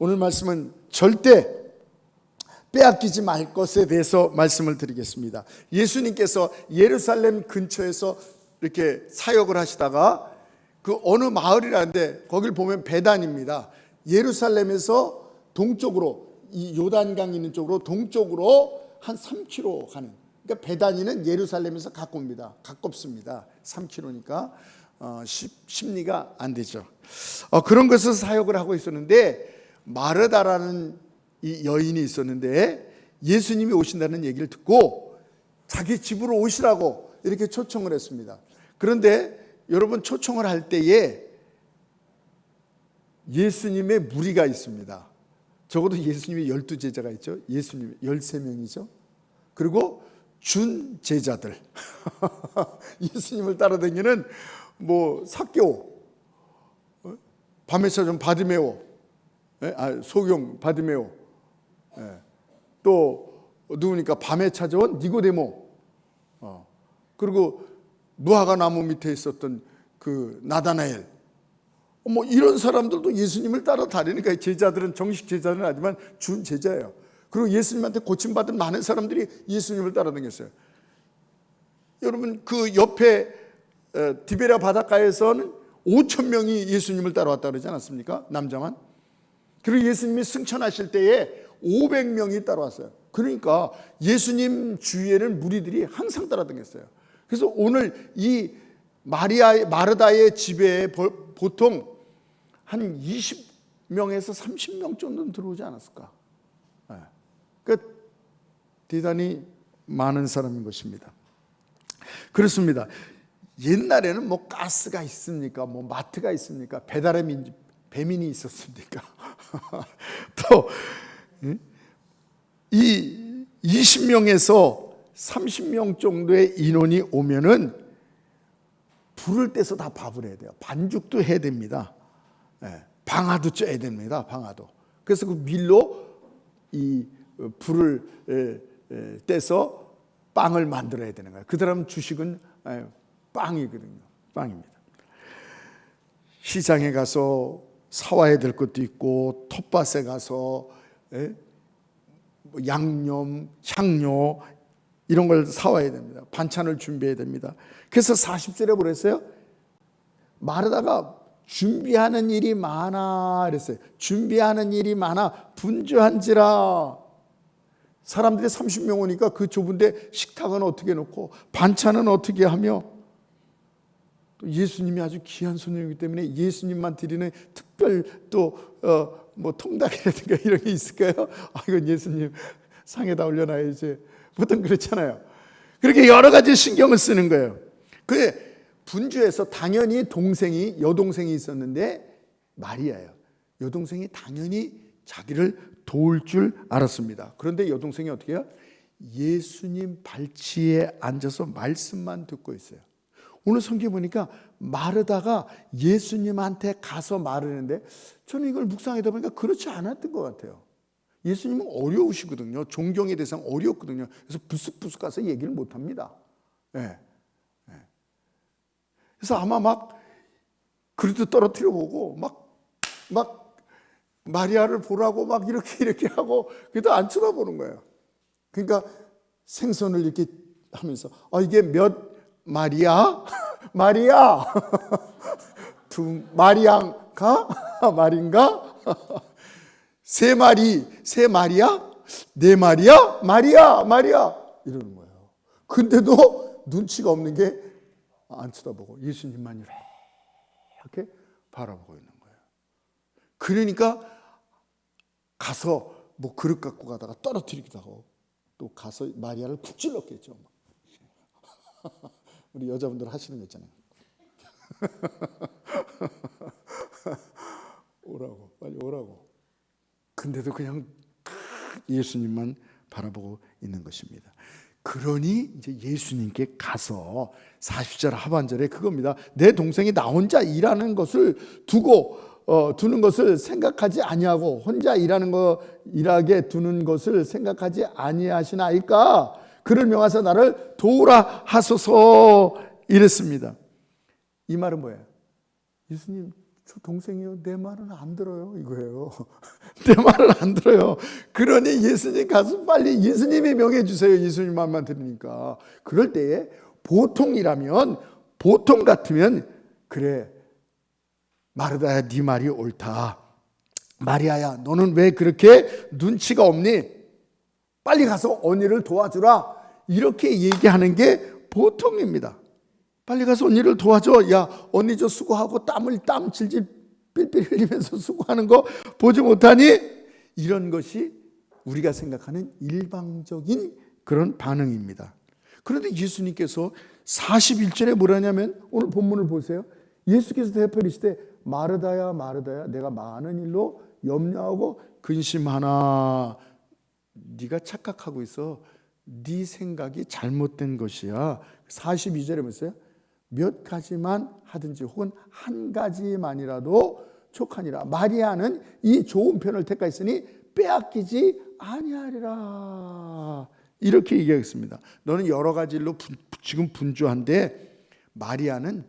오늘 말씀은 절대 빼앗기지 말 것에 대해서 말씀을 드리겠습니다. 예수님께서 예루살렘 근처에서 이렇게 사역을 하시다가 그 어느 마을이라는데 거길 보면 베단입니다. 예루살렘에서 동쪽으로, 이 요단강 있는 쪽으로 동쪽으로 한 3km 가는, 그러니까 베단이는 예루살렘에서 가깝습니다. 3km니까 십리가 안 되죠. 그런 것을 사역을 하고 있었는데 마르다라는 이 여인이 있었는데 예수님이 오신다는 얘기를 듣고 자기 집으로 오시라고 이렇게 초청을 했습니다. 그런데 여러분, 초청을 할 때에 예수님의 무리가 있습니다. 적어도 예수님이 12제자가 있죠. 예수님 13명이죠. 그리고 준 제자들 예수님을 따라다니는 삭개오, 밤에 찾아온 바디메오, 소경 바디메오, 또 누구니까 밤에 찾아온 니고데모, 그리고 무화과 나무 밑에 있었던 그 나다나엘, 이런 사람들도 예수님을 따라다니니까 제자들은, 정식 제자는 아니지만 준 제자예요. 그리고 예수님한테 고침받은 많은 사람들이 예수님을 따라다녔어요. 여러분, 그 옆에 디베랴 바닷가에서는 5,000명이 예수님을 따라왔다 그러지 않았습니까? 남자만. 그리고 예수님이 승천하실 때에 500명이 따라왔어요. 그러니까 예수님 주위에는 무리들이 항상 따라다녔어요. 그래서 오늘 이 마르다의 집에 보통 한 20명에서 30명 정도는 들어오지 않았을까. 그러니까 대단히 많은 사람인 것입니다. 그렇습니다. 옛날에는 가스가 있습니까? 마트가 있습니까? 배달의 배민이 있었습니까? 또 이 20명에서 30명 정도의 인원이 오면은 불을 떼서 다 밥을 해야 돼요. 반죽도 해야 됩니다. 방아도 쪄야 됩니다. 방아도. 그래서 그 밀로 이 불을 떼서 빵을 만들어야 되는 거예요. 그 다음 주식은 빵이거든요. 빵입니다. 시장에 가서 사와야 될 것도 있고, 텃밭에 가서 양념, 향료 이런 걸 사와야 됩니다. 반찬을 준비해야 됩니다. 그래서 40절에 뭐랬어요? 마르다가 준비하는 일이 많아 그랬어요. 준비하는 일이 많아 분주한지라. 사람들이 30명 오니까 그 좁은데 식탁은 어떻게 놓고 반찬은 어떻게 하며, 또 예수님이 아주 귀한 손님이기 때문에 예수님만 드리는 특별 또 통닭이라든가 이런 게 있을까요? 이건 예수님 상에다 올려놔야지. 보통 그렇잖아요. 그렇게 여러 가지 신경을 쓰는 거예요. 그 분주해서 당연히 여동생이 있었는데 마리아예요. 여동생이 당연히 자기를 도울 줄 알았습니다. 그런데 여동생이 어떻게 해요? 예수님 발치에 앉아서 말씀만 듣고 있어요. 오늘 성경에 보니까 마르다가 예수님한테 가서 말을 했는데 저는 이걸 묵상하다 보니까 그렇지 않았던 것 같아요. 예수님은 어려우시거든요. 존경의 대상 어렵거든요. 그래서 부스부스 가서 얘기를 못합니다. 그래서 아마 그릇도 떨어뜨려 보고 막 마리아를 보라고 막 이렇게 하고 그래도 안 쳐다보는 거예요. 그러니까 생선을 이렇게 하면서 이게 몇 마리아? 마리아 두 마리안가? 말인가? 세 마리야? 네 마리야? 마리아 이러는 거예요. 근데도 눈치가 없는 게 안 쳐다보고 예수님만 이렇게 바라보고 있는 거예요. 그러니까 가서 그릇 갖고 가다가 떨어뜨리기도 하고 또 가서 마리아를 쿡 찔렀겠죠. 우리 여자분들 하시는 거 있잖아요. 빨리 오라고. 근데도 그냥 예수님만 바라보고 있는 것입니다. 그러니 이제 예수님께 가서 40절 하반절에 그겁니다. 내 동생이 나 혼자 일하는 것을 두는 것을 생각하지 아니하고 혼자 일하게 두는 것을 생각하지 아니하시나이까 그를 명하사 나를 도우라 하소서 이랬습니다. 이 말은 뭐예요? 예수님 저 동생이요, 내 말은 안 들어요, 이거예요. 내 말은 안 들어요. 그러니 예수님 가서 빨리 예수님이 명해 주세요. 예수님 말만 들으니까. 그럴 때에 보통 같으면, 그래, 마르다야, 네 말이 옳다. 마리아야, 너는 왜 그렇게 눈치가 없니? 빨리 가서 언니를 도와주라. 이렇게 얘기하는 게 보통입니다. 빨리 가서 언니를 도와줘. 야, 언니 저 수고하고 땀 질질 삘삘 흘리면서 수고하는 거 보지 못하니? 이런 것이 우리가 생각하는 일방적인 그런 반응입니다. 그런데 예수님께서 41절에 뭐라냐면, 오늘 본문을 보세요. 예수께서 대표이시되 마르다야, 마르다야, 내가 많은 일로 염려하고 근심하나. 네가 착각하고 있어. 네 생각이 잘못된 것이야. 42절에 보세요. 몇 가지만 하든지 혹은 한 가지만이라도 족하니라. 마리아는 이 좋은 편을 택하였으니 빼앗기지 아니하리라. 이렇게 얘기하겠습니다. 너는 여러 가지 일로 지금 분주한데 마리아는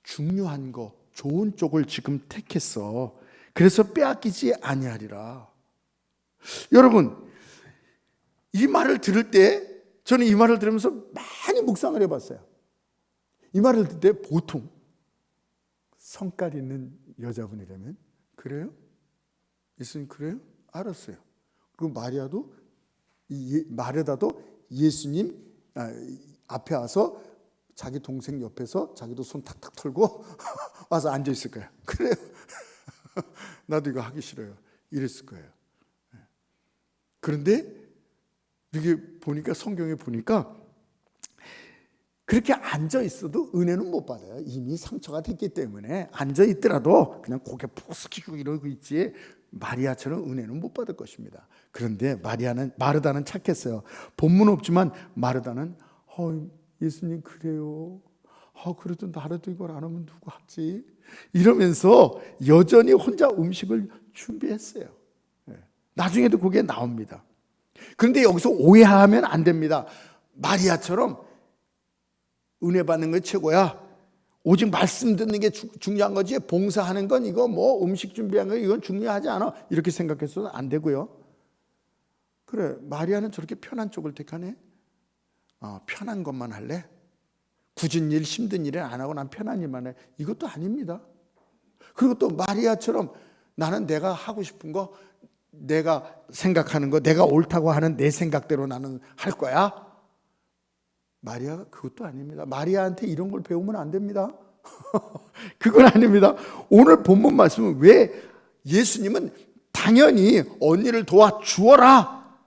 중요한 거, 좋은 쪽을 지금 택했어. 그래서 빼앗기지 아니하리라. 여러분, 이 말을 들을 때, 저는 이 말을 들으면서 많이 묵상을 해봤어요. 이 말을 듣을 때 보통 성깔 있는 여자분이라면, 그래요? 예수님 그래요? 알았어요. 그리고 마르다도 예수님 앞에 와서 자기 동생 옆에서 자기도 손 탁탁 털고 와서 앉아 있을 거예요. 그래요? 나도 이거 하기 싫어요. 이랬을 거예요. 그런데 이렇게 보니까, 성경에 보니까 그렇게 앉아 있어도 은혜는 못 받아요. 이미 상처가 됐기 때문에 앉아 있더라도 그냥 고개 푹 숙이고 이러고 있지, 마리아처럼 은혜는 못 받을 것입니다. 그런데 마르다는 착했어요. 본문 없지만 마르다는 예수님 그래요. 그래도 나라도 이걸 안 하면 누구 하지? 이러면서 여전히 혼자 음식을 준비했어요. 나중에도 그게 나옵니다. 그런데 여기서 오해하면 안 됩니다. 마리아처럼 은혜 받는 게 최고야, 오직 말씀 듣는 게 중요한 거지, 봉사하는 건, 이거 뭐 음식 준비하는 거 이건 중요하지 않아, 이렇게 생각해서는 안 되고요. 그래, 마리아는 저렇게 편한 쪽을 택하네. 편한 것만 할래? 굳은 일, 힘든 일은 안 하고 난 편한 일만 해. 이것도 아닙니다. 그리고 또 마리아처럼 나는 내가 하고 싶은 거, 내가 생각하는 거, 내가 옳다고 하는 내 생각대로 나는 할 거야. 마리아가 그것도 아닙니다. 마리아한테 이런 걸 배우면 안 됩니다. 그건 아닙니다. 오늘 본문 말씀은 왜 예수님은 당연히 언니를 도와주어라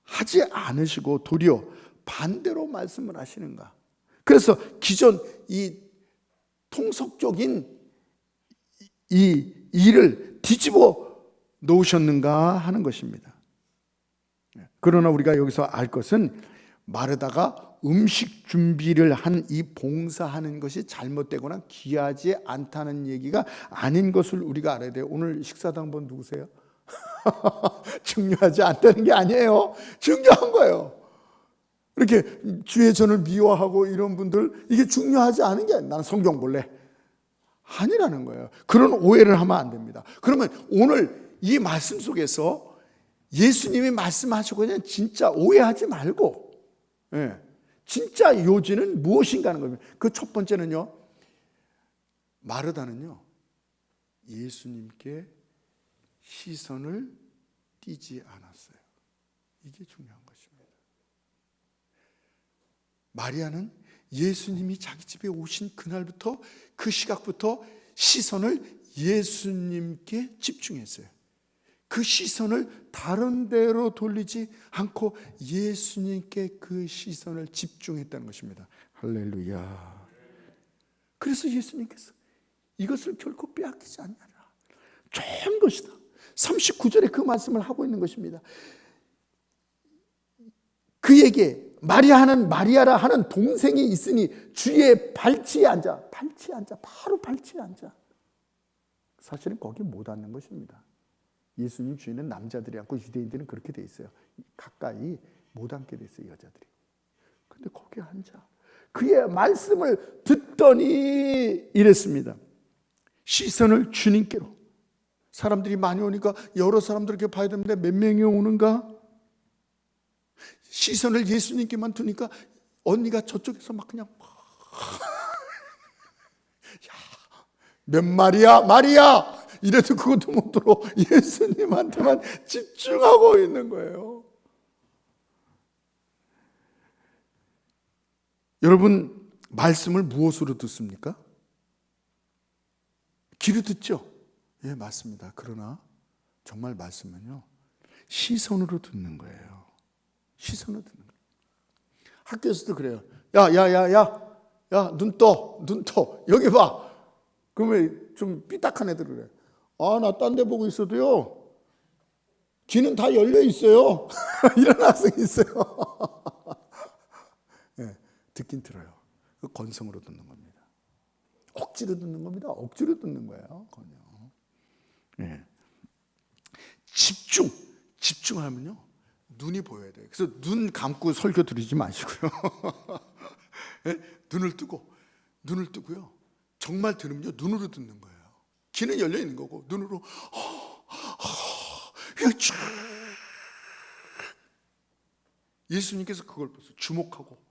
하지 않으시고 도리어 반대로 말씀을 하시는가? 그래서 기존 이 통속적인 이 일을 뒤집어 놓으셨는가 하는 것입니다. 그러나 우리가 여기서 알 것은, 마르다가 음식 준비를 한 이 봉사하는 것이 잘못되거나 귀하지 않다는 얘기가 아닌 것을 우리가 알아야 돼요. 오늘 식사당번 누구세요? 중요하지 않다는 게 아니에요. 중요한 거예요. 이렇게 주의 전을 미워하고 이런 분들, 이게 중요하지 않은 게 나는 성경 볼래, 아니라는 거예요. 그런 오해를 하면 안 됩니다. 그러면 오늘 이 말씀 속에서 예수님이 말씀하시고 그냥 진짜 오해하지 말고, 진짜 요지는 무엇인가 하는 겁니다. 그 첫 번째는요, 마르다는요, 예수님께 시선을 띄지 않았어요. 이게 중요한 것입니다. 마리아는 예수님이 자기 집에 오신 그날부터, 그 시각부터 시선을 예수님께 집중했어요. 그 시선을 다른 데로 돌리지 않고 예수님께 그 시선을 집중했다는 것입니다. 할렐루야. 그래서 예수님께서 이것을 결코 빼앗기지 않느라, 좋은 것이다. 39절에 그 말씀을 하고 있는 것입니다. 그에게 마리아라 하는 동생이 있으니 주의 발치에 앉아. 바로 발치에 앉아. 사실은 거기 못 앉는 것입니다. 예수님 주위는 남자들이 앉고, 유대인들은 그렇게 돼 있어요. 가까이 못 앉게 돼 있어요, 여자들이. 근데 거기에 앉아. 그의 말씀을 듣더니 이랬습니다. 시선을 주님께로. 사람들이 많이 오니까 여러 사람들 이렇게 봐야 되는데 몇 명이 오는가? 시선을 예수님께만 두니까 언니가 저쪽에서 막 그냥 몇 마리야? 마리야! 이래도 그것도 못 들어. 예수님한테만 집중하고 있는 거예요. 여러분, 말씀을 무엇으로 듣습니까? 귀로 듣죠? 예, 맞습니다. 그러나 정말 말씀은요, 시선으로 듣는 거예요. 시선으로 듣는 거예요. 학교에서도 그래요. 야, 눈 떠. 여기 봐. 그러면 좀 삐딱한 애들 그래. 나 딴 데 보고 있어도요, 귀는 다 열려 있어요. 이런 학생이 있어요. 네, 듣긴 들어요. 그 건성으로 듣는 겁니다. 억지로 듣는 겁니다. 억지로 듣는 거예요. 네. 집중하면요, 눈이 보여야 돼요. 그래서 눈 감고 설교 드리지 마시고요. 네? 눈을 뜨고요. 정말 들으면요, 눈으로 듣는 거예요. 귀는 열려 있는 거고, 눈으로 예수님께서 그걸 보세요. 주목하고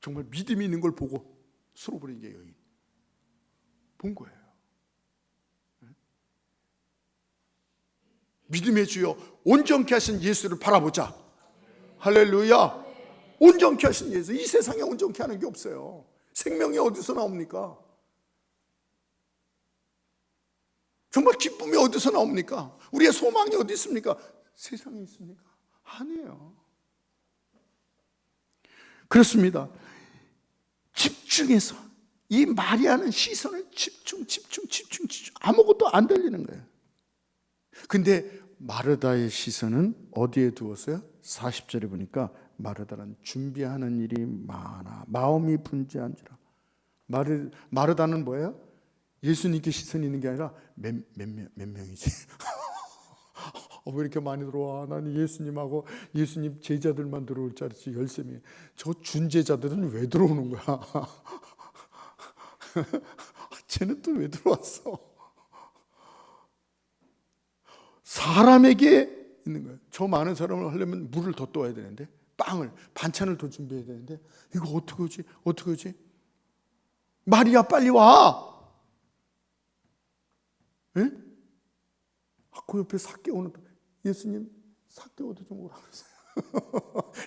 정말 믿음이 있는 걸 보고 쓸어버린 게 여인 본 거예요. 믿음의 주여 온전케 하신 예수를 바라보자. 할렐루야. 온전케 하신 예수. 이 세상에 온전케 하는 게 없어요. 생명이 어디서 나옵니까? 정말 기쁨이 어디서 나옵니까? 우리의 소망이 어디 있습니까? 세상에 있습니까? 아니에요. 그렇습니다. 집중해서 이 마리아는 시선을 집중 아무것도 안 들리는 거예요. 근데 마르다의 시선은 어디에 두었어요? 40절에 보니까 마르다는 준비하는 일이 많아 마음이 분주한지라. 마르다는 뭐예요? 예수님께 시선이 있는 게 아니라 몇 명이지? 왜 이렇게 많이 들어와? 나는 예수님하고 예수님 제자들만 들어올 줄 알았지. 13명. 저 준제자들은 왜 들어오는 거야? 쟤는 또 왜 들어왔어? 사람에게 있는 거예요. 저 많은 사람을 하려면 물을 더 떠야 되는데, 반찬을 더 준비해야 되는데, 이거 어떻게 하지? 마리아 빨리 와! 예? 그 옆에 삭개오는, 예수님 삭개오도 좀 오라고 했어요.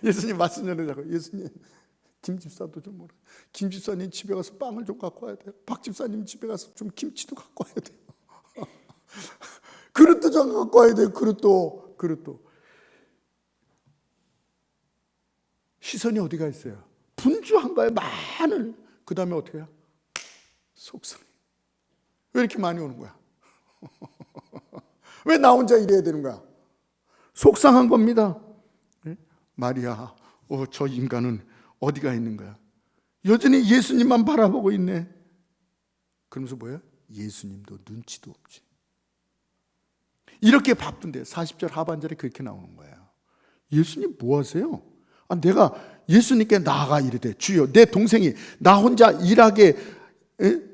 예수님 말씀 전하자고. 예수님 김집사도 좀 오라. 김집사님 집에 가서 빵을 좀 갖고 와야 돼요. 박집사님 집에 가서 좀 김치도 갖고 와야 돼요. 그릇도 좀 갖고 와야 돼요. 그릇도. 시선이 어디가 있어요? 분주한 거예요. 많은. 그 다음에 어떻게 해요? 속상해. 왜 이렇게 많이 오는 거야? 왜 나 혼자 일해야 되는 거야? 속상한 겁니다. 마리아, 저 인간은 어디가 있는 거야? 여전히 예수님만 바라보고 있네. 그러면서 뭐예요? 예수님도 눈치도 없지. 이렇게 바쁜데 40절 하반절에 그렇게 나오는 거예요. 예수님 뭐 하세요? 내가 예수님께 나아가 이르되 주여 내 동생이 나 혼자 일하게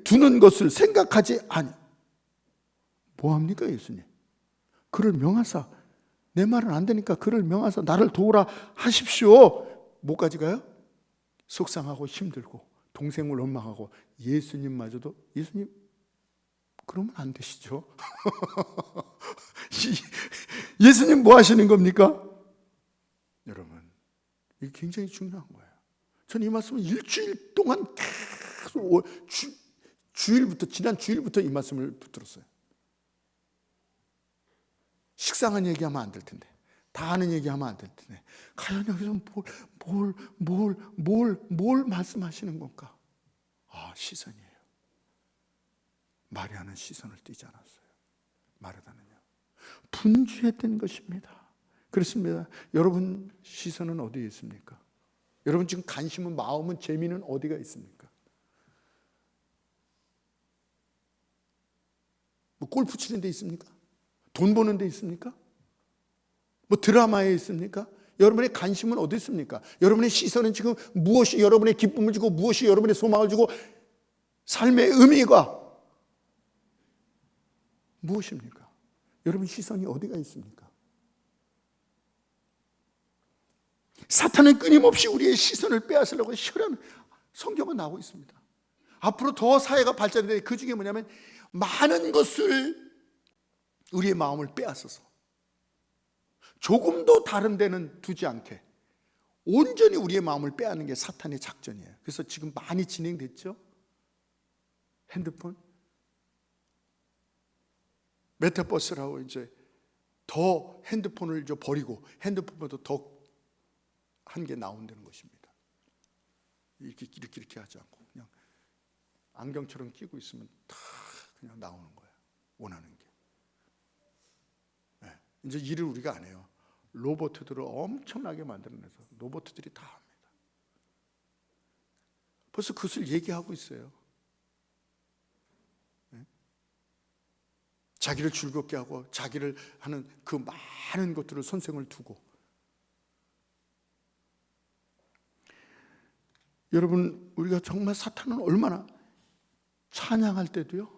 두는 것을 생각하지 아니. 뭐 합니까 예수님? 그를 명하사, 내 말은 안 되니까 그를 명하사 나를 도우라 하십시오. 뭐까지 가요? 속상하고 힘들고 동생을 원망하고 예수님마저도 예수님 그러면 안 되시죠. 예수님 뭐 하시는 겁니까? 여러분, 이게 굉장히 중요한 거예요. 저는 이 말씀을 일주일 동안 계속 지난 주일부터 이 말씀을 붙들었어요. 식상한 얘기하면 안 될 텐데, 다 아는 얘기하면 안 될 텐데, 과연 여기서 뭘 말씀하시는 건가? 시선이에요. 마리아는 시선을 띄지 않았어요. 마르다는요, 분주했던 것입니다. 그렇습니다. 여러분 시선은 어디에 있습니까? 여러분 지금 관심은, 마음은, 재미는 어디가 있습니까? 뭐 골프 치는 데 있습니까? 돈 버는 데 있습니까? 뭐 드라마에 있습니까? 여러분의 관심은 어디 있습니까? 여러분의 시선은 지금 무엇이 여러분의 기쁨을 주고 무엇이 여러분의 소망을 주고 삶의 의미가 무엇입니까? 여러분 시선이 어디가 있습니까? 사탄은 끊임없이 우리의 시선을 빼앗으려고 혈안 성경은 나오고 있습니다. 앞으로 더 사회가 발전이 돼. 그 중에 뭐냐면 많은 것을 우리의 마음을 빼앗아서 조금도 다른 데는 두지 않게 온전히 우리의 마음을 빼앗는 게 사탄의 작전이에요. 그래서 지금 많이 진행됐죠. 핸드폰, 메타버스라고 이제 더 핸드폰을 이제 버리고 핸드폰보다 더 한 게 나온다는 것입니다. 이렇게 하지 않고 그냥 안경처럼 끼고 있으면 다 그냥 나오는 거예요. 원하는 게. 네. 이제 일을 우리가 안 해요. 로봇들을 엄청나게 만들어내서 로봇들이 다 합니다. 벌써 그것을 얘기하고 있어요. 네? 자기를 즐겁게 하고 자기를 하는 그 많은 것들을 선생을 두고. 여러분 우리가 정말 사탄은 얼마나 찬양할 때도요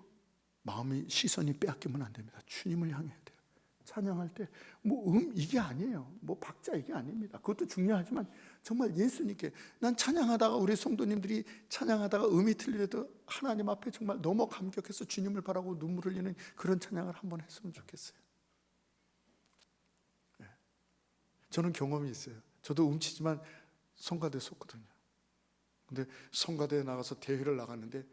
마음의 시선이 빼앗기면 안 됩니다. 주님을 향해야 돼요. 찬양할 때 뭐 이게 아니에요. 뭐 박자 이게 아닙니다. 그것도 중요하지만 정말 예수님께 난 찬양하다가 우리 성도님들이 찬양하다가 음이 틀리더라도 하나님 앞에 정말 너무 감격해서 주님을 바라고 눈물 흘리는 그런 찬양을 한번 했으면 좋겠어요. 네. 저는 경험이 있어요. 저도 음치지만 성가대 섰거든요. 근데 성가대에 나가서 대회를 나갔는데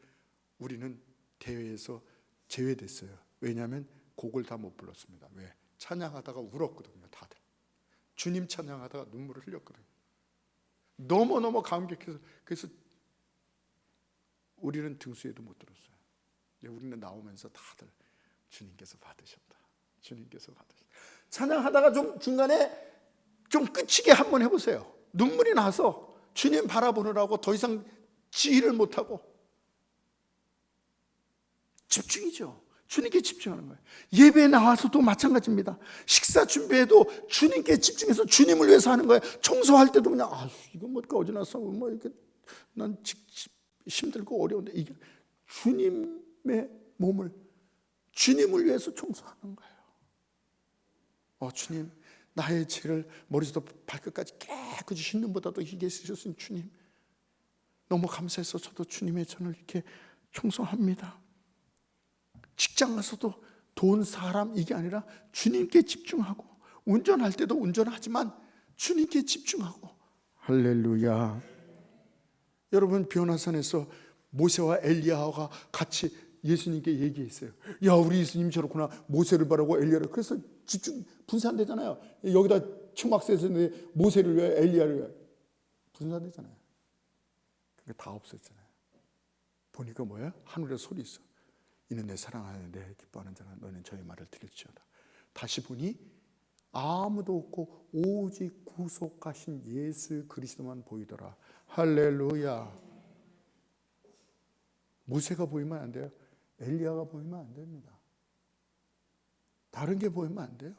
우리는 대회에서 제외됐어요. 왜냐하면 곡을 다 못 불렀습니다. 왜? 찬양하다가 울었거든요. 다들 주님 찬양하다가 눈물을 흘렸거든요. 너무너무 감격해서. 그래서 우리는 등수에도 못 들었어요. 우리는 나오면서 다들 주님께서 받으셨다. 주님께서 받으셨다. 찬양하다가 좀 중간에 좀 끝이게 한번 해보세요. 눈물이 나서 주님 바라보느라고 더 이상 지휘를 못하고 집중이죠. 주님께 집중하는 거예요. 예배에 나와서도 마찬가지입니다. 식사 준비해도 주님께 집중해서 주님을 위해서 하는 거예요. 청소할 때도 그냥 이거 뭐 어지나서 뭐 이렇게 난 힘들고 어려운데 이게 주님의 몸을 주님을 위해서 청소하는 거예요. 주님 나의 죄를 머리부터 발끝까지 깨끗이 씻는 보다도 이게 쓰셨으니 주님 너무 감사해서 저도 주님의 전을 이렇게 청소합니다. 직장 가서도 돈, 사람 이게 아니라 주님께 집중하고 운전할 때도 운전하지만 주님께 집중하고. 할렐루야. 여러분 변화산에서 모세와 엘리야가 같이 예수님께 얘기했어요. 야 우리 예수님 저렇구나. 모세를 바라고 엘리야를. 그래서 집중 분산되잖아요. 여기다 청막새에서 모세를 위해 엘리야를 위해 분산되잖아요. 그게 다 없었잖아요. 보니까 뭐야? 하늘에 소리 있어. 이는 내 사랑하는 내 기뻐하는 자라. 너는 저의 말을 들을지어다. 다시 보니 아무도 없고 오직 구속하신 예수 그리스도만 보이더라. 할렐루야. 모세가 보이면 안 돼요. 엘리야가 보이면 안 됩니다. 다른 게 보이면 안 돼요.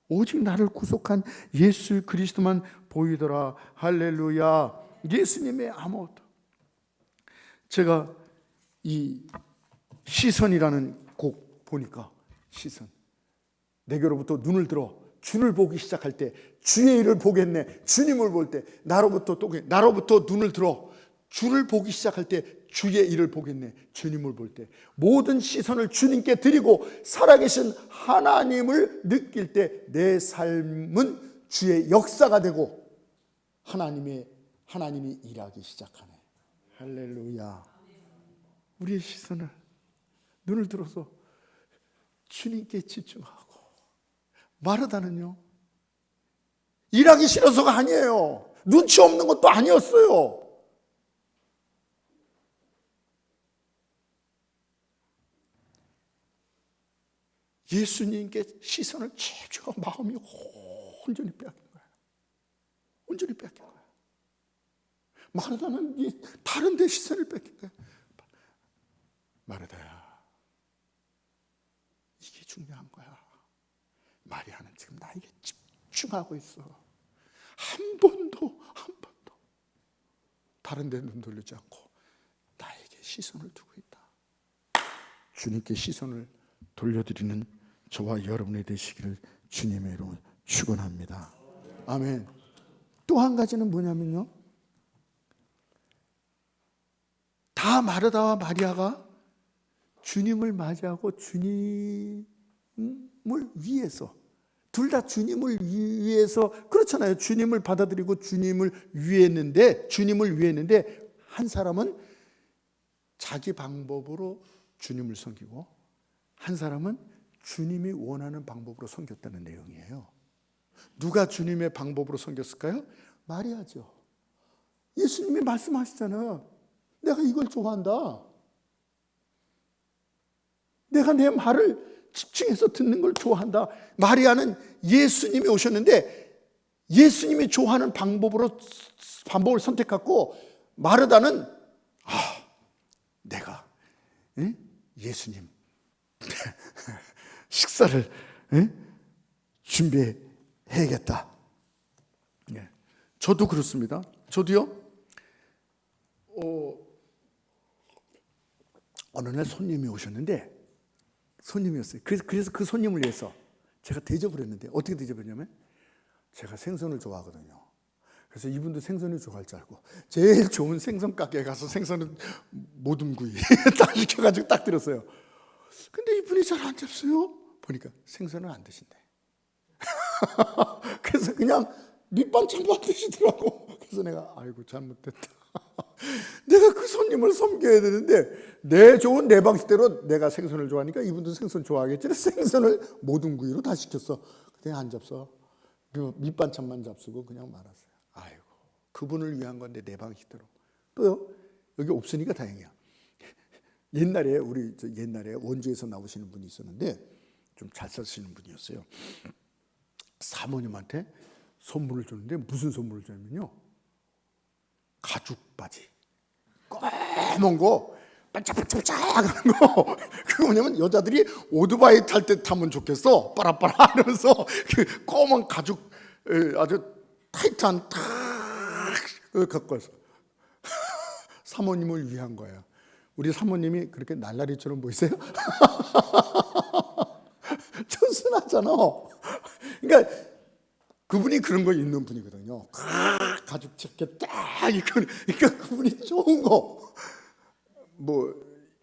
오직 나를 구속한 예수 그리스도만 보이더라. 할렐루야. 예수님의 아무것도. 제가 이 시선이라는 곡 보니까 시선. 내게로부터 눈을 들어 주를 보기 시작할 때 주의 일을 보겠네. 주님을 볼 때 나로부터 눈을 들어 주를 보기 시작할 때 주의 일을 보겠네. 주님을 볼 때 모든 시선을 주님께 드리고 살아계신 하나님을 느낄 때 내 삶은 주의 역사가 되고 하나님이 일하기 시작하네. 할렐루야. 우리의 시선을 눈을 들어서 주님께 집중하고. 마르다는요 일하기 싫어서가 아니에요. 눈치 없는 것도 아니었어요. 예수님께 시선을 집중하고 마음이 온전히 빼앗긴 거예요. 온전히 뺏긴 거예요. 마르다는 다른 데 시선을 뺏긴 거예요. 마르다야, 이게 중요한 거야. 마리아는 지금 나에게 집중하고 있어. 한 번도 다른 데 눈 돌리지 않고 나에게 시선을 두고 있다. 주님께 시선을 돌려드리는 저와 여러분이 되시기를 주님의 이름으로 축원합니다. 아멘. 또 한 가지는 뭐냐면요, 다 마르다와 마리아가 주님을 맞이하고 주님을 위해서, 둘 다 주님을 위해서, 그렇잖아요. 주님을 받아들이고 주님을 위했는데 한 사람은 자기 방법으로 주님을 섬기고 한 사람은 주님이 원하는 방법으로 섬겼다는 내용이에요. 누가 주님의 방법으로 섬겼을까요? 마리아죠. 예수님이 말씀하시잖아요. 내가 이걸 좋아한다. 내가 내 말을 집중해서 듣는 걸 좋아한다. 마리아는 예수님이 오셨는데 예수님이 좋아하는 방법을 선택했고, 마르다는 내가 예수님 식사를 준비해야겠다. 저도 그렇습니다. 저도요, 어느 날 손님이 오셨는데, 손님이었어요. 그래서 그 손님을 위해서 제가 대접을 했는데, 어떻게 대접했냐면, 제가 생선을 좋아하거든요. 그래서 이분도 생선을 좋아할 줄 알고 제일 좋은 생선 가게에 가서 생선을 모든 구이 딱 시켜가지고 딱 드렸어요. 근데 이분이 잘 안 잡수요. 보니까 생선을 안 드신대. 그래서 그냥 밑반찬만 드시더라고. 그래서 내가 아이고 잘못됐다. 내가 그 손님을 섬겨야 되는데 내 좋은 내 방식대로 내가 생선을 좋아하니까 이분도 생선 좋아하겠지. 생선을 모든 구이로 다 시켰어. 그냥 안 잡숴. 밑반찬만 잡수고 그냥 말았어요. 아이고, 그분을 위한 건데 내 방식대로. 또요, 여기 없으니까 다행이야. 옛날에 옛날에 원주에서 나오시는 분이 있었는데 좀 잘 사시는 분이었어요. 사모님한테 선물을 줬는데 무슨 선물을 줬냐면요, 가죽 바지, 검은 거, 반짝반짝반짝하는 거. 그거 뭐냐면 여자들이 오토바이 탈 때 타면 좋겠어. 빠라빠라 하면서 그 검은 가죽 아주 타이트한 탁 갖고 와서 사모님을 위한 거예요. 우리 사모님이 그렇게 날라리처럼 보이세요? 천순하잖아. 그러니까 그분이 그런 거 입는 분이거든요. 가죽 자켓 딱 입고. 그러니까 그분이 좋은 거, 뭐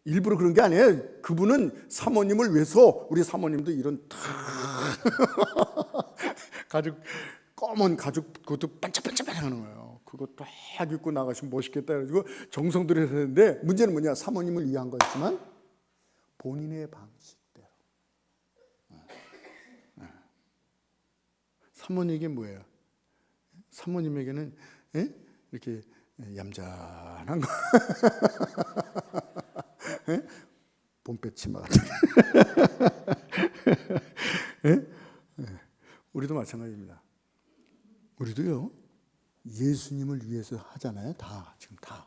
일부러 그런 게 아니에요. 그분은 사모님을 위해서, 우리 사모님도 이런 탁 가죽, 검은 가죽, 그것도 반짝반짝하는 거예요. 그거 딱 입고 나가시면 멋있겠다 그래가지고 정성 들여서 했는데, 문제는 뭐냐, 사모님을 위한 거였지만 본인의 방식대로. 사모님에게 뭐예요? 사모님에게는 이렇게 얌전한 거, 봄볕 치마 같은 우리도 마찬가지입니다. 우리도요, 예수님을 위해서 하잖아요. 지금 다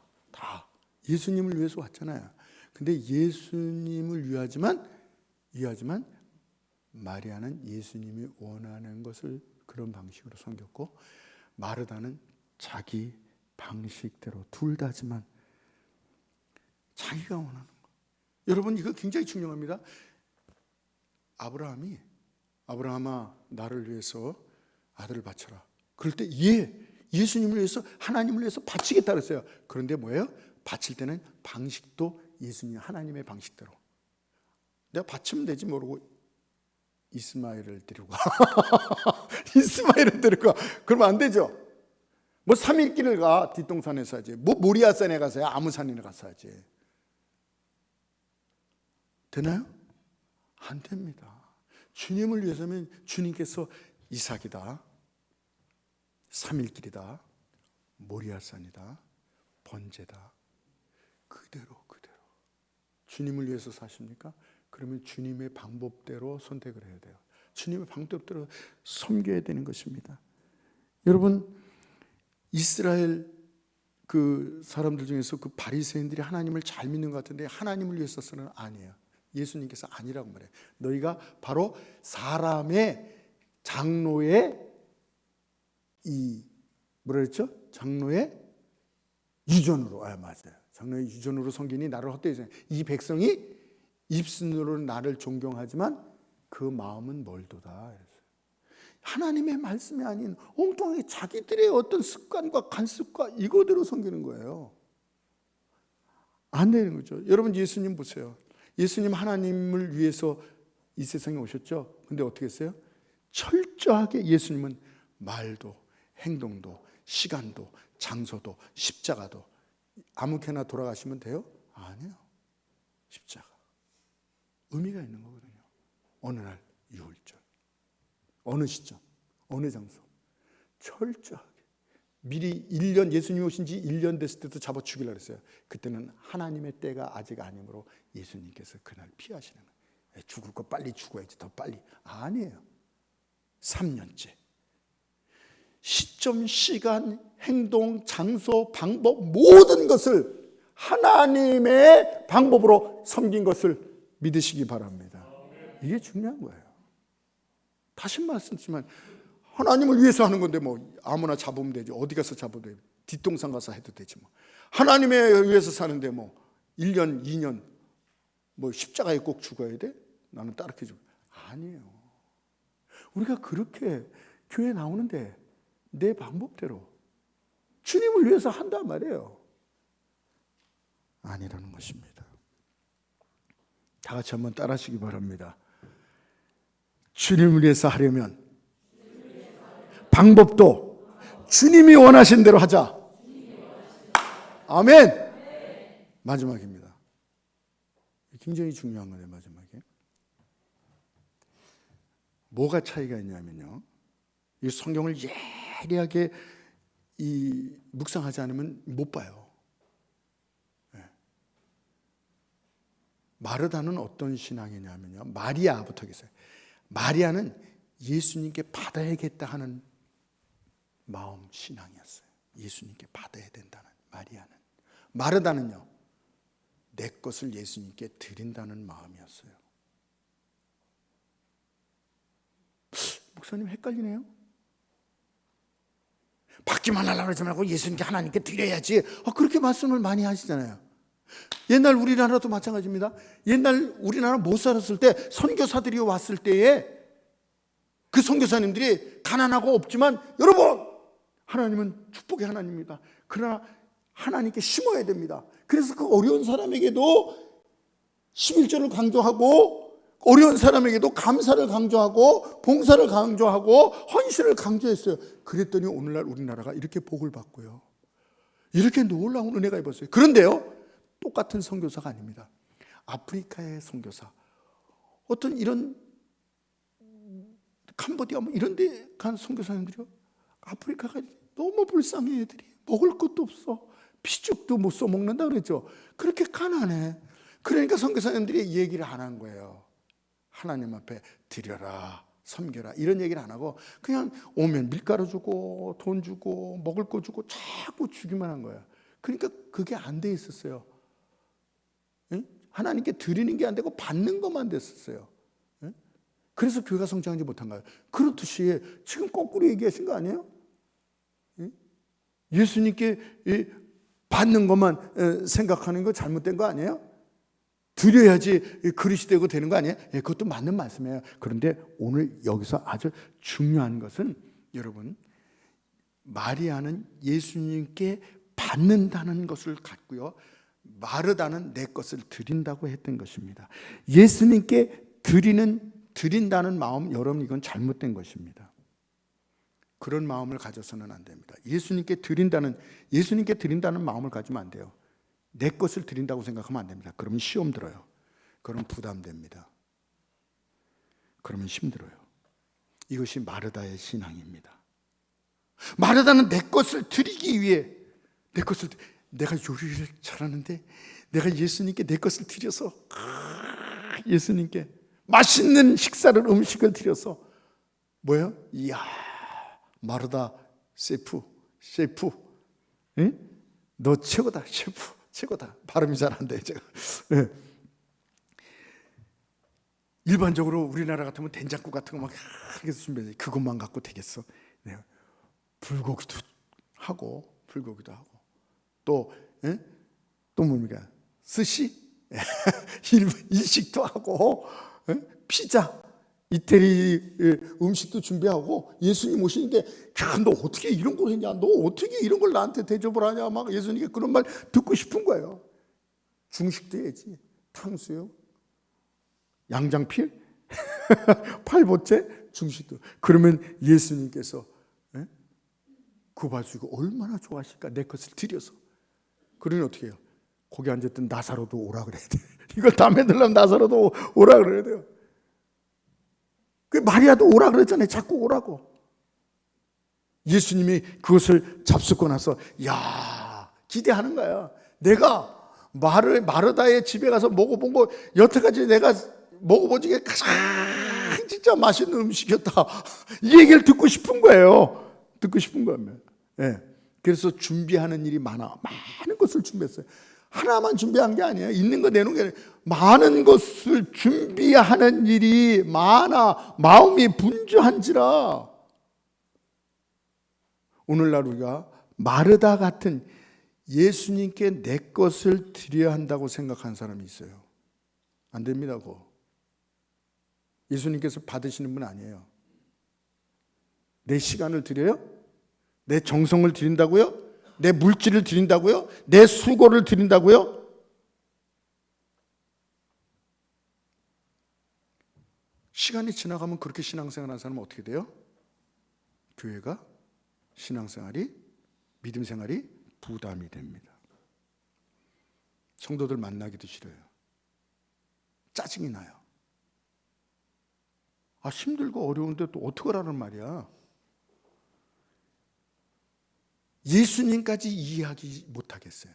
예수님을 위해서 왔잖아요. 근데 예수님을 위하지만 마리아는 예수님이 원하는 것을 그런 방식으로 섬겼고, 마르다는 자기 방식대로. 둘 다지만 자기가 원하는 거. 여러분, 이거 굉장히 중요합니다. 아브라함아 나를 위해서 아들을 바쳐라. 그럴 때 예수님을 위해서, 하나님을 위해서 바치겠다 그랬어요. 그런데 뭐예요? 바칠 때는 방식도 예수님 하나님의 방식대로. 내가 바치면 되지 모르고 이스마엘을 데리고 가. 이스마엘을 데리고 가. 그러면 안 되죠. 뭐 3일 길을 가, 뒷동산에서 하지. 뭐 모리아산에 가서야, 아무 산에 가서 하지. 되나요? 안 됩니다. 주님을 위해서면 주님께서 이삭이다, 3일 길이다, 모리아산이다, 번제다, 그대로 주님을 위해서 사십니까? 그러면 주님의 방법대로 선택을 해야 돼요. 주님의 방법대로 섬겨야 되는 것입니다. 여러분, 이스라엘 그 사람들 중에서 그 바리새인들이 하나님을 잘 믿는 것 같은데 하나님을 위해서는 아니에요. 예수님께서 아니라고 말해요. 너희가 바로 사람의, 장로의 뭐라 그랬죠? 장로의 유전으로, 맞아요. 장로의 유전으로 섬기니 나를 헛되이, 이 백성이 입술로는 나를 존경하지만 그 마음은 멀도다. 이랬어요. 하나님의 말씀이 아닌 엉뚱하게 자기들의 어떤 습관과 간습과 이거대로 섬기는 거예요. 안 되는 거죠. 여러분 예수님 보세요. 예수님 하나님을 위해서 이 세상에 오셨죠. 근데 어떻게 했어요? 철저하게 예수님은 말도 행동도 시간도 장소도 십자가도 아무렇게나 돌아가시면 돼요? 아니에요. 십자가 의미가 있는 거거든요. 어느 날 유월절, 어느 시점, 어느 장소 철저하게 미리 1년, 예수님이 오신 지 1년 됐을 때도 잡아 죽이려고 했어요. 그때는 하나님의 때가 아직 아니므로 예수님께서 그날 피하시는 거예요. 죽을 거 빨리 죽어야지, 더 빨리. 아니에요. 3년째. 시점, 시간, 행동, 장소, 방법 모든 것을 하나님의 방법으로 섬긴 것을 믿으시기 바랍니다. 이게 중요한 거예요. 다시 말씀드리지만 하나님을 위해서 하는 건데 뭐 아무나 잡으면 되지. 어디 가서 잡아도 돼. 뒷동산 가서 해도 되지 뭐. 하나님에 위해서 사는데 뭐 1년, 2년 뭐 십자가에 꼭 죽어야 돼? 나는 따르게 죽어. 아니에요. 우리가 그렇게 교회 나오는데 내 방법대로 주님을 위해서 한단 말이에요. 아니라는 것입니다. 다 같이 한번 따라하시기 바랍니다. 주님을 위해서 하려면 방법도 주님이 원하신 대로 하자. 아멘. 마지막입니다. 굉장히 중요한 거예요. 마지막에 뭐가 차이가 있냐면요, 이 성경을 예리하게 묵상하지 않으면 못 봐요. 마르다는 어떤 신앙이냐면요, 마리아부터 계세요. 마리아는 예수님께 받아야겠다 하는 마음 신앙이었어요. 예수님께 받아야 된다는. 마리아는. 마르다는요, 내 것을 예수님께 드린다는 마음이었어요. 목사님 헷갈리네요. 받기만 하려고 하지 말고 예수님께 하나님께 드려야지. 그렇게 말씀을 많이 하시잖아요. 옛날 우리나라도 마찬가지입니다. 옛날 우리나라 못 살았을 때 선교사들이 왔을 때에 그 선교사님들이 가난하고 없지만, 여러분 하나님은 축복의 하나님입니다. 그러나 하나님께 심어야 됩니다. 그래서 그 어려운 사람에게도 11조를 강조하고, 어려운 사람에게도 감사를 강조하고, 봉사를 강조하고, 헌신을 강조했어요. 그랬더니 오늘날 우리나라가 이렇게 복을 받고요, 이렇게 놀라운 은혜가 입었어요. 그런데요, 똑같은 선교사가 아닙니다. 아프리카의 선교사, 어떤 이런 캄보디아 뭐 이런 데 간 선교사님들이요, 아프리카가 너무 불쌍해. 애들이 먹을 것도 없어. 피죽도 못 써먹는다 그랬죠. 그렇게 가난해. 그러니까 선교사님들이 얘기를 안 한 거예요. 하나님 앞에 드려라, 섬겨라, 이런 얘기를 안 하고 그냥 오면 밀가루 주고 돈 주고 먹을 거 주고 자꾸 주기만 한 거예요. 그러니까 그게 안 돼 있었어요. 하나님께 드리는 게 안 되고 받는 것만 됐었어요. 그래서 교회가 성장하지 못한 거예요. 그렇듯이 지금 거꾸로 얘기하신 거 아니에요? 예수님께 받는 것만 생각하는 거 잘못된 거 아니에요? 드려야지 그릇이 되고 되는 거 아니에요? 그것도 맞는 말씀이에요. 그런데 오늘 여기서 아주 중요한 것은, 여러분, 마리아는 예수님께 받는다는 것을 갖고요, 마르다는 내 것을 드린다고 했던 것입니다. 예수님께 드린다는 마음, 여러분, 이건 잘못된 것입니다. 그런 마음을 가져서는 안 됩니다. 예수님께 드린다는 마음을 가지면 안 돼요. 내 것을 드린다고 생각하면 안 됩니다. 그러면 시험 들어요. 그러면 부담됩니다. 그러면 힘들어요. 이것이 마르다의 신앙입니다. 마르다는 내 것을 드리기 위해, 내가 요리를 잘하는데 내가 예수님께 내 것을 드려서, 예수님께 맛있는 음식을 드려서, 뭐예요? 이야, 마르다 셰프, 응? 너 최고다, 셰프 최고다. 발음이 잘 안 돼요, 제가. 네. 일반적으로 우리나라 같으면 된장국 같은 거 막 해서 준비해. 그것만 갖고 되겠어? 네. 불고기도 하고 또 뭡니까? 스시? 일식도 하고 피자, 이태리 음식도 준비하고 예수님 오시는데 야, 너 어떻게 이런 걸 했냐? 너 어떻게 이런 걸 나한테 대접을 하냐? 막 예수님께 그런 말 듣고 싶은 거예요. 중식도 해야지. 탕수육, 양장필, 팔보채, 중식도. 그러면 예수님께서 그거 봐주고 얼마나 좋아하실까? 내 것을 드려서. 그러면 어떻게 해요? 거기 앉았던 나사로도 오라 그래야 돼. 이걸 다 만들려면 나사로도 오라 그래야 돼요. 그 마리아도 오라 그랬잖아요. 자꾸 오라고. 예수님이 그것을 잡수고 나서 야, 기대하는 거야. 내가 마르다의 집에 가서 먹어본 거 여태까지 내가 먹어본 중에 가장 진짜 맛있는 음식이었다. 이 얘기를 듣고 싶은 거예요. 듣고 싶은 거예요. 네. 그래서 준비하는 일이 많아. 많은 것을 준비했어요. 하나만 준비한 게 아니에요. 있는 거 내놓은 게 아니에요. 많은 것을 준비하는 일이 많아. 마음이 분주한지라. 오늘날 우리가 마르다 같은 예수님께 내 것을 드려야 한다고 생각하는 사람이 있어요. 안 됩니다. 그거. 예수님께서 받으시는 분 아니에요. 내 시간을 드려요? 내 정성을 드린다고요? 내 물질을 드린다고요? 내 수고를 드린다고요? 시간이 지나가면 그렇게 신앙생활 하는 사람은 어떻게 돼요? 교회가 신앙생활이, 믿음생활이 부담이 됩니다. 성도들 만나기도 싫어요. 짜증이 나요. 아, 힘들고 어려운데 또 어떡하라는 말이야. 예수님까지 이해하기 못하겠어요.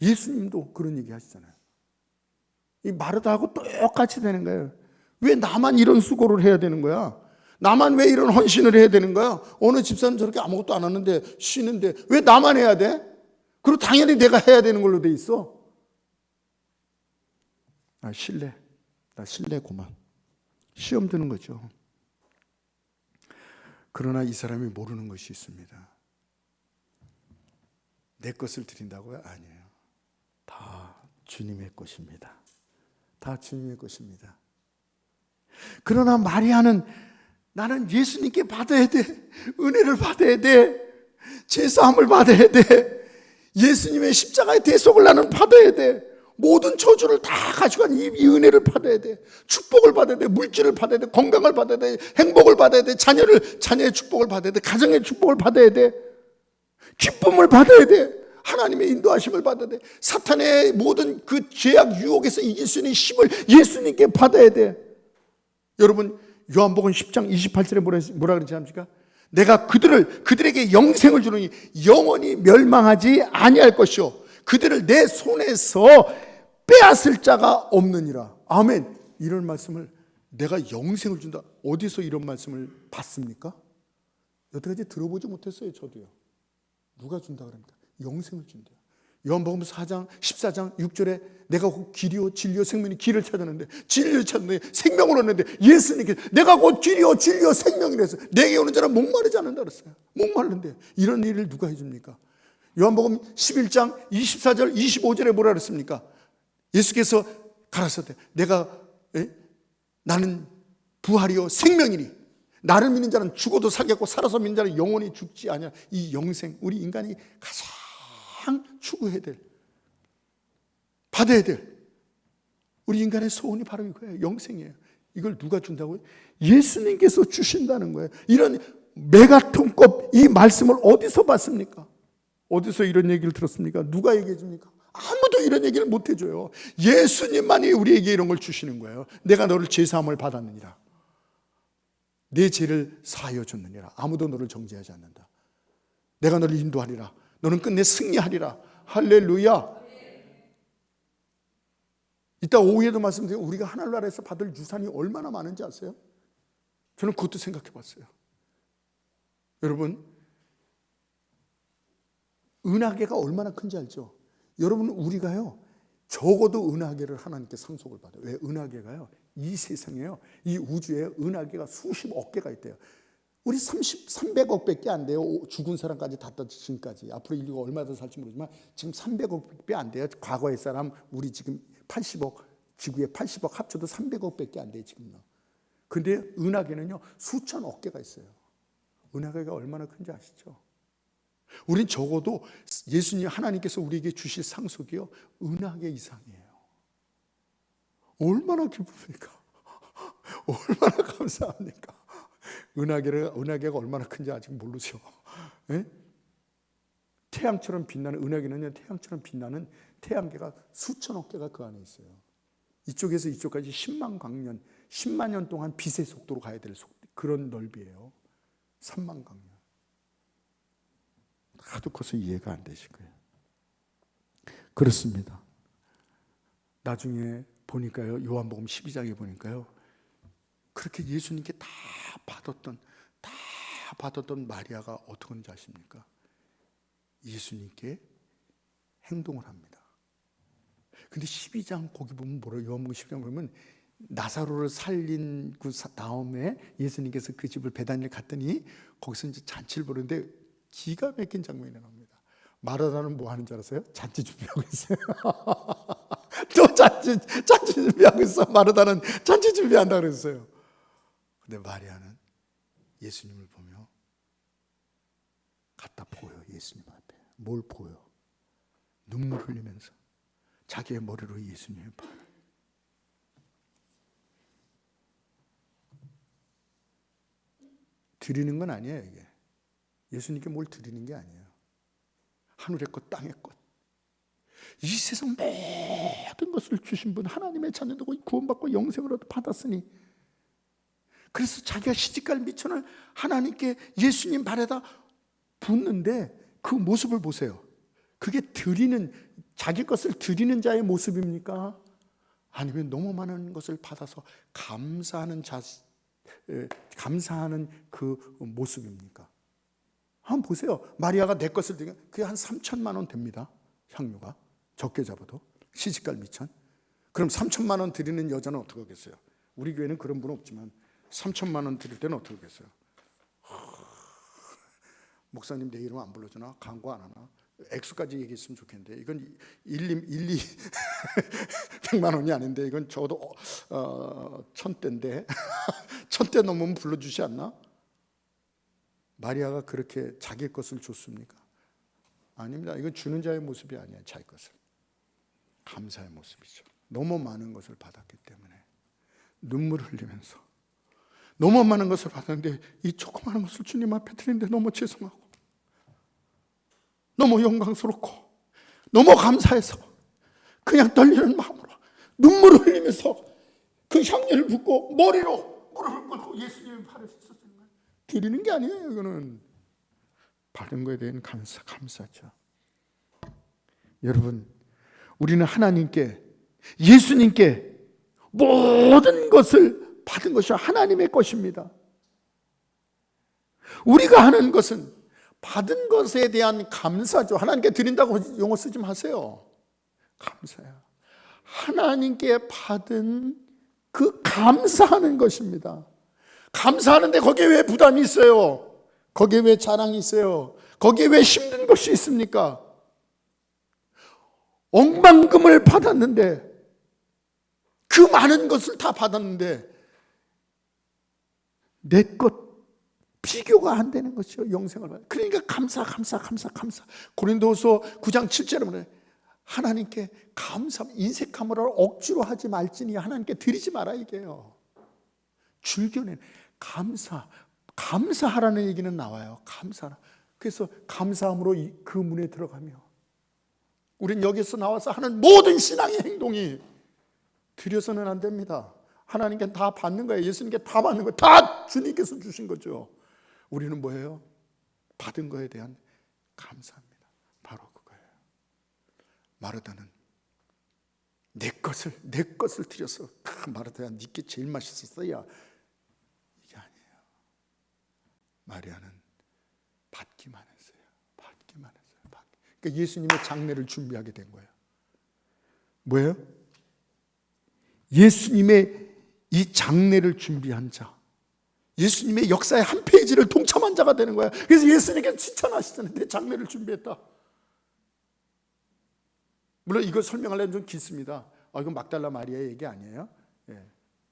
예수님도 그런 얘기 하시잖아요. 이 마르다하고 똑같이 되는 거예요. 왜 나만 이런 수고를 해야 되는 거야? 나만 왜 이런 헌신을 해야 되는 거야? 어느 집사는 저렇게 아무것도 안 하는데 쉬는데 왜 나만 해야 돼? 그리고 당연히 내가 해야 되는 걸로 돼 있어. 나 실례구만. 시험 드는 거죠. 그러나 이 사람이 모르는 것이 있습니다. 내 것을 드린다고요? 아니에요. 다 주님의 것입니다. 다 주님의 것입니다. 그러나 마리아는 나는 예수님께 받아야 돼. 은혜를 받아야 돼. 제사함을 받아야 돼. 예수님의 십자가의 대속을 나는 받아야 돼. 모든 저주를 다 가져간 이 은혜를 받아야 돼. 축복을 받아야 돼. 물질을 받아야 돼. 건강을 받아야 돼. 행복을 받아야 돼. 자녀의 축복을 받아야 돼. 가정의 축복을 받아야 돼. 기쁨을 받아야 돼. 하나님의 인도하심을 받아야 돼. 사탄의 모든 그 죄악 유혹에서 이길 수 있는 힘을 예수님께 받아야 돼. 여러분, 요한복음 10장 28절에 뭐라 그러지 않습니까? 내가 그들에게 영생을 주느니 영원히 멸망하지 아니할 것이요 그들을 내 손에서 빼앗을 자가 없느니라. 아멘. 이런 말씀을, 내가 영생을 준다. 어디서 이런 말씀을 봤습니까? 여태까지 들어보지 못했어요. 저도요. 누가 준다 그럽니까? 영생을 준대요. 요한복음 4장 14장 6절에 내가 곧 길이요 진리요 생명이 길을 찾았는데, 진리를 찾는데 생명을 얻는데, 예수님께 내가 곧 길이요 진리요 생명이라서 내게 오는 자는 목마르지 않는다 그랬어요. 목마른데 이런 일을 누가 해줍니까? 요한복음 11장 24절 25절에 뭐라 그랬습니까? 예수께서 가라사대 나는 부활이요 생명이니 나를 믿는 자는 죽어도 살겠고 살아서 믿는 자는 영원히 죽지 아니하. 이 영생, 우리 인간이 가장 추구해야 될, 받아야 될 우리 인간의 소원이 바로 이거예요. 영생이에요. 이걸 누가 준다고요? 예수님께서 주신다는 거예요. 이런 메가톤급 이 말씀을 어디서 봤습니까? 어디서 이런 얘기를 들었습니까? 누가 얘기해 줍니까? 아무도 이런 얘기를 못 해줘요. 예수님만이 우리에게 이런 걸 주시는 거예요. 내가 너를 제사함을 받았느니라. 내 죄를 사하여 줬느니라. 아무도 너를 정죄하지 않는다. 내가 너를 인도하리라. 너는 끝내 승리하리라. 할렐루야. 이따 오후에도 말씀드리고 우리가 하늘나라에서 받을 유산이 얼마나 많은지 아세요? 저는 그것도 생각해 봤어요. 여러분, 은하계가 얼마나 큰지 알죠? 여러분, 우리가요 적어도 은하계를 하나님께 상속을 받아요. 왜? 은하계가요 이 세상에요, 이 우주에 은하계가 수십억 개가 있대요. 우리 300억 밖에 안 돼요. 죽은 사람까지 다 지금까지. 앞으로 인류가 얼마 더 살지 모르지만 지금 300억 밖에 안 돼요. 과거의 사람 우리 지금 80억, 지구에 80억 합쳐도 300억 밖에 안 돼요, 지금요. 근데 은하계는요, 수천억 개가 있어요. 은하계가 얼마나 큰지 아시죠? 우린 적어도 예수님 하나님께서 우리에게 주실 상속이요, 은하계 이상이에요. 얼마나 기쁩니까? 얼마나 감사합니까? 은하계가 얼마나 큰지 아직 모르죠. 예? 태양처럼 빛나는, 은하계는요, 태양처럼 빛나는 태양계가 수천억 개가 그 안에 있어요. 이쪽에서 이쪽까지 10만 광년, 10만 년 동안 빛의 속도로 가야 될 그런 넓이에요. 3만 광년. 하도 커서 이해가 안 되실 거예요. 그렇습니다. 나중에 보니까요, 요한복음 12장에 보니까요, 그렇게 예수님께 다 받았던 마리아가 어떻게 하는지 아십니까? 예수님께 행동을 합니다. 근데 12장 거기 보면 뭐라고, 요한복음 12장 보면 나사로를 살린 그 다음에 예수님께서 그 집을 베다니를 갔더니 거기서 이제 잔치를 보는데 기가 막힌 장면이 나옵니다. 마르다는 뭐 하는 줄 알았어요? 잔치 준비하고 있어요. 또 잔치 준비하고 있어. 마르다는 잔치 준비한다 그랬어요. 근데 마리아는 예수님을 보며 갖다 보여. 예수님 앞에 뭘 보여? 눈물 흘리면서 자기의 머리로 예수님을 봐요. 드리는 건 아니에요. 이게 예수님께 뭘 드리는 게 아니에요. 하늘의 것, 땅의 것, 이 세상 모든 것을 주신 분, 하나님의 자녀되고 구원받고 영생을 받았으니, 그래서 자기가 시집갈 미천을 하나님께 예수님 발에다 붓는데 그 모습을 보세요. 그게 자기 것을 드리는 자의 모습입니까? 아니면 너무 많은 것을 받아서 감사하는 그 모습입니까? 한번 보세요. 마리아가 내 것을 드리면 그게 한 3천만 원 됩니다. 향유가 적게 잡아도 시집갈 미천. 그럼 3천만 원 드리는 여자는 어떻게 하겠어요? 우리 교회는 그런 분 없지만 3천만 원 드릴 때는 어떻게 하겠어요? 목사님 내 이름 안 불러주나? 광고 안 하나? 액수까지 얘기했으면 좋겠는데 이건 1, 2 100만 원이 아닌데 이건 적어도 1000대인데 1000대 넘으면 불러주지 않나? 마리아가 그렇게 자기 것을 줬습니까? 아닙니다. 이건 주는 자의 모습이 아니에요. 자기 것을. 감사의 모습이죠. 너무 많은 것을 받았기 때문에 눈물을 흘리면서 너무 많은 것을 받았는데 이 조그마한 것을 주님 앞에 드리는데 너무 죄송하고 너무 영광스럽고 너무 감사해서 그냥 떨리는 마음으로 눈물을 흘리면서 그 향유를 붓고 머리로 무릎을 꿇고 예수님의 발을 씻었어요. 드리는 게 아니에요. 이거는 받은 것에 대한 감사죠. 여러분, 우리는 하나님께, 예수님께 모든 것을 받은 것이 하나님의 것입니다. 우리가 하는 것은 받은 것에 대한 감사죠. 하나님께 드린다고 용어 쓰지 마세요. 감사야. 하나님께 받은 그 감사하는 것입니다. 감사하는데 거기에 왜 부담이 있어요? 거기에 왜 자랑이 있어요? 거기에 왜 힘든 것이 있습니까? 억만금을 받았는데, 그 많은 것을 다 받았는데 내 것 비교가 안 되는 것이요, 영생을 받는. 그러니까 감사. 고린도후서 9장 7절에 보면 하나님께 감사, 인색함을 억지로 하지 말지니 하나님께 드리지 마라 이게요. 줄겨낸 감사하라는 얘기는 나와요. 감사하라. 그래서 감사함으로 그 문에 들어가며 우린 여기서 나와서 하는 모든 신앙의 행동이 드려서는 안 됩니다. 하나님께 다 받는 거예요. 예수님께 다 받는 거예요. 다 주님께서 주신 거죠. 우리는 뭐예요? 받은 거에 대한 감사합니다. 바로 그거예요. 마르다는 내 것을 드려서 마르다야 네게 제일 맛있었어야, 이게 아니에요. 마리아는 받기만 했어요. 그러니까 예수님의 장례를 준비하게 된 거예요. 뭐예요? 예수님의 이 장례를 준비한 자, 예수님의 역사의 한 페이지를 동참한 자가 되는 거야. 그래서 예수님께 칭찬하시잖아요. 내 장례를 준비했다. 물론 이거 설명하려면 좀 길습니다. 이건 막달라 마리아의 얘기 아니에요. 예,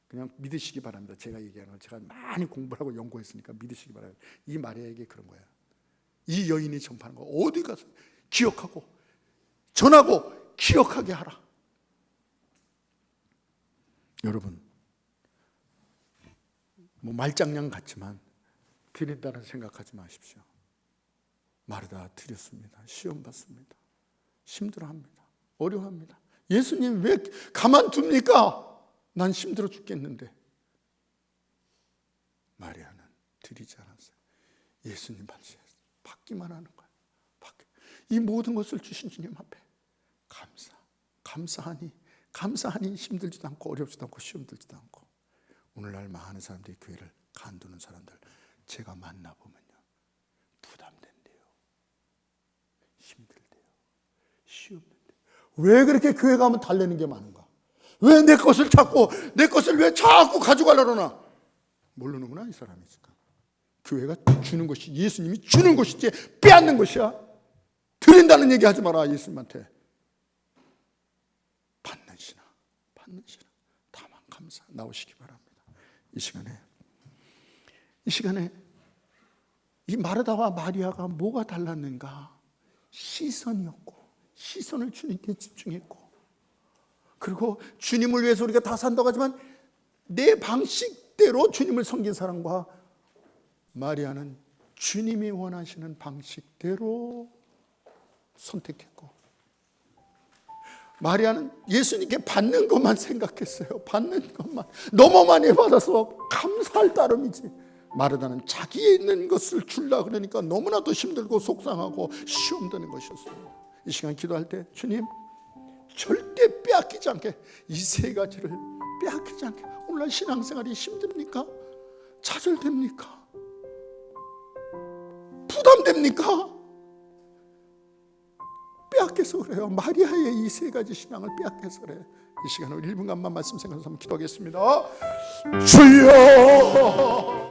그냥 믿으시기 바랍니다. 제가 얘기하는 건 제가 많이 공부를 하고 연구했으니까 믿으시기 바랍니다. 이 마리아에게 그런 거예요. 이 여인이 전파하는 거 어디 가서 기억하고 전하고 기억하게 하라. 여러분, 뭐 말장난 같지만 드린다는 생각하지 마십시오. 마르다 드렸습니다. 시험 받습니다. 힘들어합니다. 어려워합니다. 예수님 왜 가만둡니까? 난 힘들어 죽겠는데. 마리아는 드리지 않았어요. 예수님 받기만 하는 거예요. 이 모든 것을 주신 주님 앞에 감사하니 힘들지도 않고 어렵지도 않고 시험 들지도 않고. 오늘날 많은 사람들이 교회를 간두는 사람들 제가 만나보면요, 부담된대요. 힘들대요. 시험된대요. 왜 그렇게 교회 가면 달래는 게 많은가? 왜 내 것을 찾고 내 것을 왜 자꾸 가져가려고 하나? 모르는구나, 이 사람이 있을까? 교회가 주는 것이, 예수님이 주는 것이지 빼앗는 것이야. 드린다는 얘기 하지 마라. 예수님한테 받는 신앙 다만 감사 나오시기 바랍니다. 이 시간에 이 마르다와 마리아가 뭐가 달랐는가? 시선이었고, 시선을 주님께 집중했고, 그리고 주님을 위해서 우리가 다 산다고 하지만 내 방식대로 주님을 섬긴 사람과 마리아는 주님이 원하시는 방식대로 선택했고, 마리아는 예수님께 받는 것만 생각했어요. 받는 것만. 너무 많이 받아서 감사할 따름이지. 마르다는 자기에 있는 것을 주려고 그러니까 너무나도 힘들고 속상하고 시험되는 것이었어요. 이 시간 기도할 때 주님 절대 빼앗기지 않게, 이 세 가지를 빼앗기지 않게. 오늘날 신앙생활이 힘듭니까? 좌절됩니까? 부담됩니까? 빼앗겨서 그래요. 마리아의 이 세 가지 신앙을 빼앗겨서 그래. 이 시간에 1분간만 말씀 생각해서 한번 기도하겠습니다. 주여,